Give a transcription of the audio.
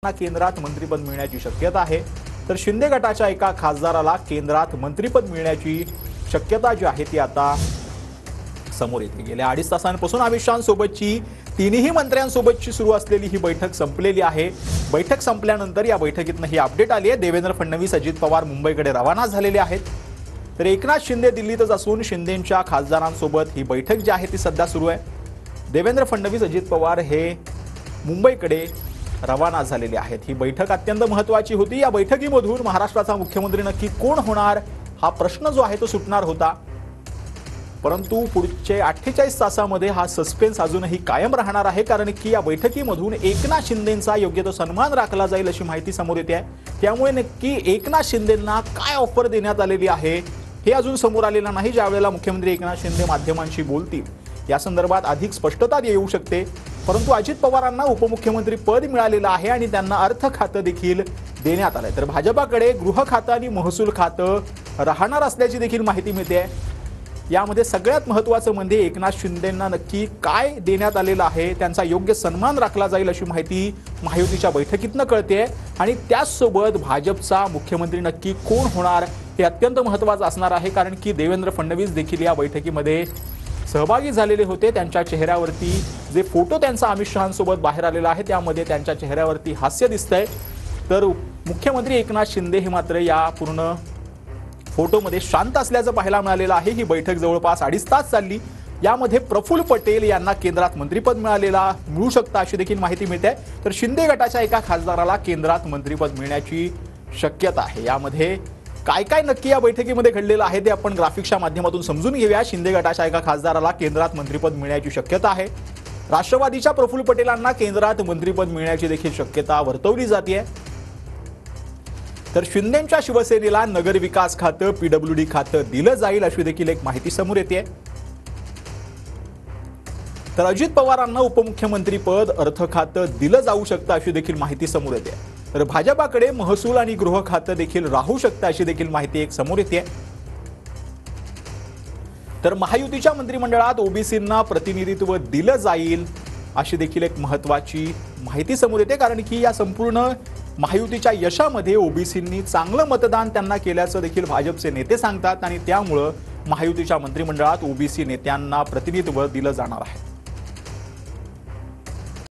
केंद्रात मंत्रिपद मिळण्याची शक्यता आहे। तर शिंदे गटाच्या एका खासदाराला केंद्रात मंत्रिपद मिळण्याची शक्यता जी आहे ती आता समोर येते। गेल्या 2.5 तासांपासून अमित शहांसोबतची तिन्ही मंत्र्यांसोबतची सुरू असलेली ही बैठक संपलेली आहे। बैठक संपल्यानंतर या बैठकीतून ही अपडेट आली आहे। देवेंद्र फडणवीस, अजित पवार मुंबईकडे रवाना झालेले आहेत, तर एकनाथ शिंदे दिल्लीतच असून शिंदेंच्या खासदारांसोबत ही बैठक जी आहे ती सध्या सुरू आहे। देवेंद्र फडणवीस, अजित पवार हे मुंबईकडे रवाना झालेले आहेत। ही बैठक अत्यंत महत्त्वाची होती। या बैठकीमधून महाराष्ट्राचा मुख्यमंत्री नक्की कोण होणार हा प्रश्न जो आहे तो सुटणार होता, परंतु पुढचे 48 तासांमध्ये हा सस्पेन्स अजूनही कायम राहणार आहे, कारण की या बैठकीमधून एकनाथ शिंदेंचा योग्य तो सन्मान राखला जाईल अशी माहिती समोर येते आहे। त्यामुळे नक्की एकनाथ शिंदेंना काय ऑफर देण्यात आलेली आहे हे अजून समोर आलेलं नाही। ज्यावेळेला मुख्यमंत्री एकनाथ शिंदे माध्यमांशी बोलतील या संदर्भात अधिक स्पष्टता येऊ शकते, परंतु अजित पवारांना उपमुख्यमंत्री पद मिळालेलं आहे आणि त्यांना अर्थ खातं देखील देण्यात आलंय। तर भाजपाकडे गृह खातं आणि महसूल खातं राहणार असल्याची देखील माहिती मिळते। यामध्ये सगळ्यात महत्त्वाचं म्हणजे एकनाथ शिंदेंना नक्की काय देण्यात आलेलं आहे, त्यांचा योग्य सन्मान राखला जाईल अशी माहिती महायुतीच्या बैठकीतून कळते आणि त्याचसोबत भाजपचा मुख्यमंत्री नक्की कोण होणार हे अत्यंत महत्त्वाचं असणार आहे, कारण की देवेंद्र फडणवीस देखील या बैठकीमध्ये सहभागी झालेले होते। त्यांच्या चेहऱ्यावरती जे फोटो त्यांचा अमित शहांसोबत बाहेर आलेला आहे त्यामध्ये त्यांच्या चेहऱ्यावरती हास्य दिसतंय, तर मुख्यमंत्री एकनाथ शिंदे हे मात्र या पूर्ण फोटोमध्ये शांत असल्याचं पाहायला मिळालेलं आहे। ही बैठक जवळपास 2.5 तास चालली। यामध्ये प्रफुल्ल पटेल यांना केंद्रात मंत्रिपद मिळू शकतं अशी देखील माहिती मिळते। तर शिंदे गटाच्या एका खासदाराला केंद्रात मंत्रिपद मिळण्याची शक्यता आहे। यामध्ये काय काय नक्की या बैठकीमध्ये घडलेलं आहे ते आपण ग्राफिक्सच्या माध्यमातून समजून घेऊया। शिंदे गटाच्या एका खासदाराला केंद्रात मंत्रिपद मिळण्याची शक्यता आहे। राष्ट्रवादीच्या प्रफुल्ल पटेलांना केंद्रात मंत्रिपद मिळण्याची देखील शक्यता वर्तवली जाते। तर शिंदेंच्या शिवसेनेला नगर विकास खातं, पीडब्ल्यूडी खातं दिलं जाईल अशी देखील एक माहिती समोर येते। तर अजित पवारांना उपमुख्यमंत्री पद, अर्थ खातं दिलं जाऊ शकतं अशी देखील माहिती समोर येते। तर भाजपाकडे महसूल आणि गृह खातं देखील राहू शकतं अशी देखील माहिती एक समोर येते। तर महायुतीच्या मंत्रिमंडळात ओबीसींना प्रतिनिधित्व दिलं जाईल अशी देखील एक महत्त्वाची माहिती समोर येते, कारण की या संपूर्ण महायुतीच्या यशामध्ये ओबीसींनी चांगलं मतदान त्यांना केल्याचं देखील भाजपचे नेते सांगतात आणि त्यामुळे महायुतीच्या मंत्रिमंडळात ओबीसी नेत्यांना प्रतिनिधित्व दिलं जाणार आहे।